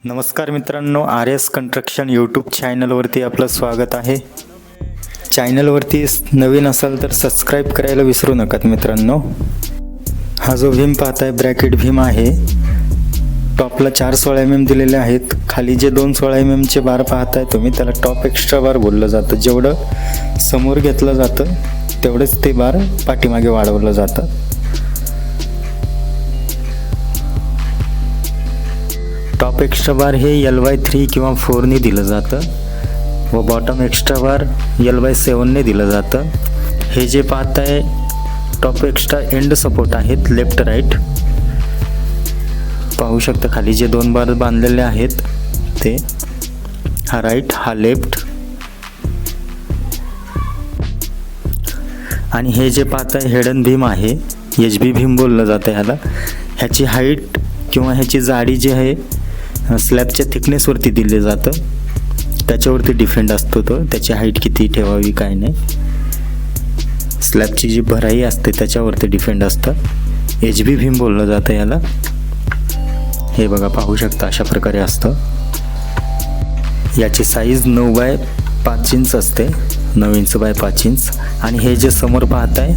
नमस्कार मित्रांनो, R S construction YouTube चॅनलवरती आपलं स्वागत आहे. चॅनलवरती नवीन असाल तर सबस्क्राईब करायला विसरू नका मित्रांनो. हा जो भीम पाहताय ब्रॅकेट भीम आहे. टॉपला 4 16 mm दिलेले आहेत. खाली जे 2 16 mm चे बार पाहताय तुम्ही, त्याला टॉप एक्स्ट्रा बार बोललं जातं. जेवढं समोर घेतलं जातं तेवढेच ते बार पाठीमागे वाढवलं जातं. टॉप एक्स्ट्रा बार हे LY3 किंवा 4 ने दिलं जातं व बॉटम एक्स्ट्रा बार LY7 ने दिलं जातं. हे जे पाहताय टॉप एक्स्ट्रा एंड सपोर्ट आहेत, लेफ्ट राईट पाहू शकता. खाली जे 2 बार बांधलेले आहेत ते हा राईट हा लेफ्ट. आणि हे जे पाहताय हेडन भीम आहे, HB भीम बोललं जातं ह्याला. ह्याची हाईट किंवा ह्याची जाडी जी आहे स्लॅबच्या थिकनेसवरती दिले जातं. त्याच्यावरती डिपेंड असतो तो, त्याची हाईट किती ठेवावी काय नाही. स्लॅबची जी भराई असते त्याच्यावरती डिपेंड असतं. HB भीम बोललं जातं याला. हे बघा पाहू शकता अशा प्रकारे असतं. याची साईज 9x5 इंच असते, 9 इंच बाय 5 इंच. आणि हे जे समोर पाहताय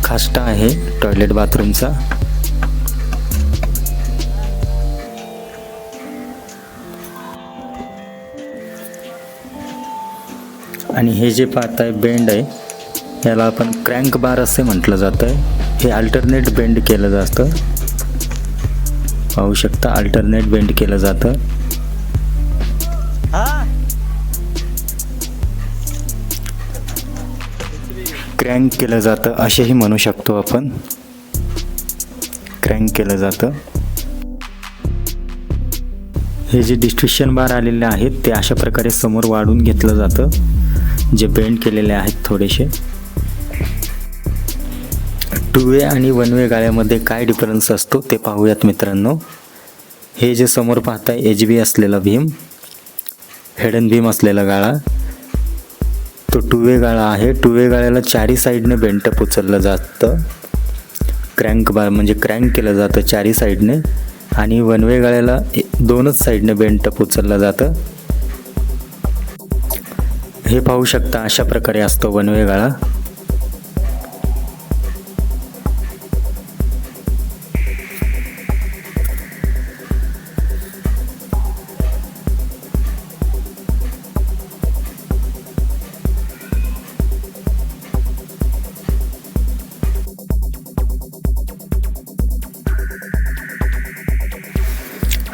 खास्टा आहे टॉयलेट बाथरूमचा. आणि हे जे पाहताय बेंड आहे याला आपण क्रँक बार असे म्हटलं जातं. हे अल्टरनेट बेंड केलं जातं. पाहू शकता अल्टरनेट बेंड केलं जातं. क्रँक केलं जातं असेही म्हणू शकतो आपण. क्रँक केलं जातं. हे जे डिस्ट्रिब्युशन बार आलेले आहेत ते अशा प्रकारे समोर वाढून घेतलं जातं, जे बेंड केलेले आहेत थोडेसे. 2 वे आणि 1 वे गाळ्यामध्ये काय डिफरन्स असतो ते पाहूयात मित्रांनो. हे जे समोर पाहताय HB असलेला भीम, हेडन भीम असलेला गाळा, तो 2 वे गाळा आहे. 2 वे गाळ्याला चारी साईडने बेंटअप उचललं जातं. क्रँक बार म्हणजे क्रँक केलं जातं चारी साईडने. आणि 1 वे गाळ्याला 2च साईडने बेंटअप उचललं जातं. हे पाहू शकता अशा प्रकारे असतो 1 वे गाळा.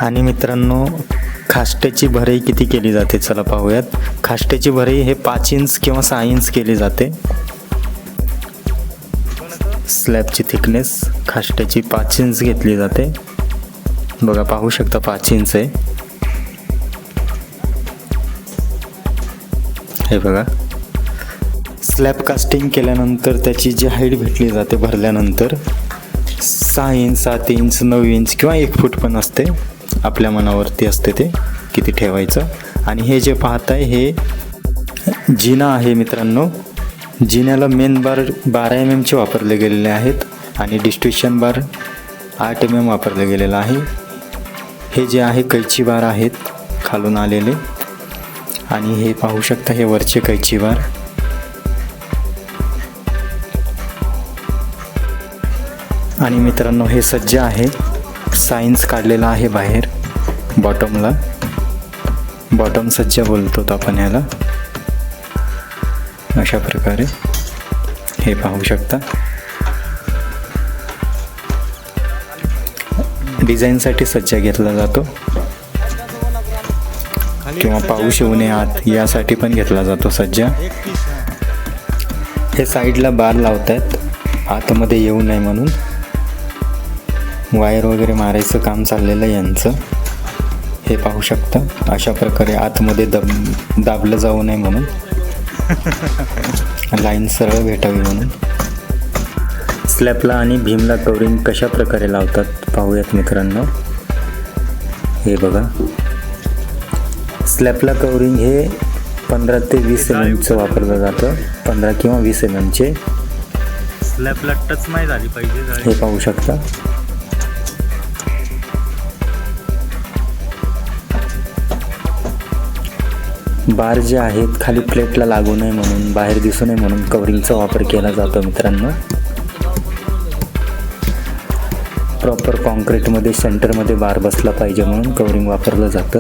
आणि मित्रांनो खास्टेची भरई किती केली जाते चला पाहूयात. खास्टेची भरई हे 5 इंच किंवा 6 इंच केली जाते. स्लॅबची थिकनेस खास्टेची 5 इंच घेतली जाते. बघा पाहू शकता 5 इंच आहे. हे बघा स्लॅब कास्टिंग केल्यानंतर त्याची जी हाईट भेटली जाते भरल्यानंतर 6 इंच 7 इंच 9 इंच किंवा 1 फूट पण असते. आपल्या मनावरती असते ते किती ठेवायचं. आणि हे जे पाहताय हे जिना आहे मित्रांनो. जिन्याला मेन बार 12 mm चे वापरले गेलेले आहेत आणि डिस्ट्रिब्युशन बार 8 mm वापरले गेलेला आहे. हे जे आहे कैची बार आहेत खालून आलेले. आणि हे पाहू शकता हे वरचे कैची बार. आणि मित्रांनो हे सज्जा आहे. सायन्स काढलेला आहे बाहेर बॉटमला. बॉटम सज्जा बोलतो आपण ह्याला. अशा प्रकारे हे पाहू शकता. डिझाईनसाठी सज्जा घेतला जातो किंवा पाऊस येऊ नये आत यासाठी पण घेतला जातो सज्जा. हे साईडला बार लावतात आतमध्ये येऊ नये म्हणून. वायर वगैरे मारायचं काम चाललेलं आहे यांचं. हे पाहू शकता अशा प्रकारे आतमध्ये दाबलं जाऊ नये म्हणून, लाईन सरळ भेटावी म्हणून. स्लॅबला आणि भीमला कवरिंग कशा प्रकारे लावतात पाहूयात मित्रांनो. हे बघा स्लॅबला कवरिंग हे 15 ते 20 mm वापरलं जातं. 15 किंवा 20 mm चे. स्लॅबला टच नाही झाली पाहिजे. हे पाहू शकता. बार जे आहेत खाली प्लेटला लागू नये म्हणून, बाहेर दिसू नये म्हणून कवरिंगचा वापर केला जातो मित्रांनो. प्रॉपर कॉन्क्रीटमध्ये सेंटरमध्ये बार बसला पाहिजे म्हणून कवरिंग वापरलं जातं.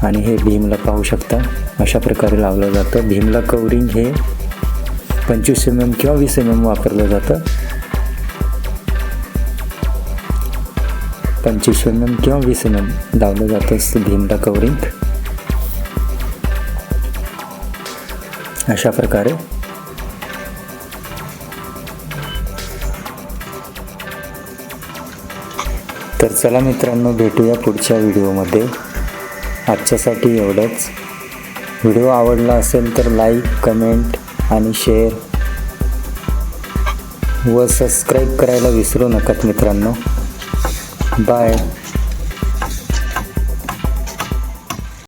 आणि हे भीमला पाहू शकता अशा प्रकारे लावलं जातं. भीमला कवरिंग हे 25 mm किंवा 20 mm वापरलं जातं. 25 mm किंवा 20 mm लावलं जातं भीमला कवरिंग अशा प्रकारे. तर चला मित्रांनो, भेटूया पुढच्या व्हिडिओमध्ये. आजच्यासाठी एवढंच. व्हिडिओ आवडला असेल तर लाईक, कमेंट आणि शेअर व सबस्क्राईब करायला विसरू नका मित्रांनो. बाय.